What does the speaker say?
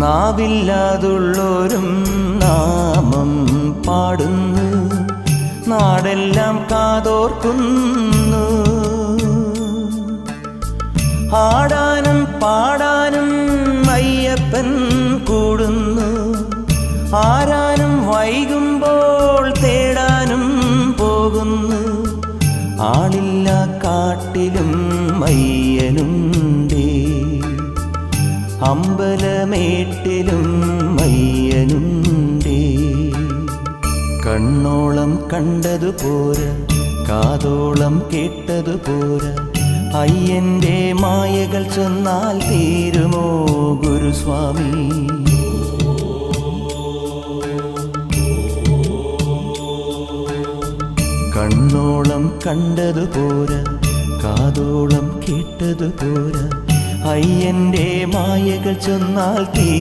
നാവില്ലാതുള്ളോരും നാമം പാടുന്നു, നാടെല്ലാം കാതോർക്കുന്നു. ആടാനും പാടാനും അയ്യപ്പൻ കൂടുന്നു, ആരാനും വൈകുമ്പോൾ തേടാനും പോകുന്നു. ആളില്ല കാട്ടിലും അയ്യനുണ്ടേ, അമ്പലമേട്ടിലും അയ്യനുണ്ടേ. കണ്ണോളം കണ്ടതുപോരാ, കാതോളം കേട്ടതുപോരാ, അയ്യന്റെ മായകൾ ചൊന്നാൽ തീരുമോ ഗുരുസ്വാമി? കണ്ണോളം കണ്ടതുപോരാ, കാതോളം കേട്ടതുപോരാ, അയ്യന്റെ മായകൾ ചൊന്നാൽ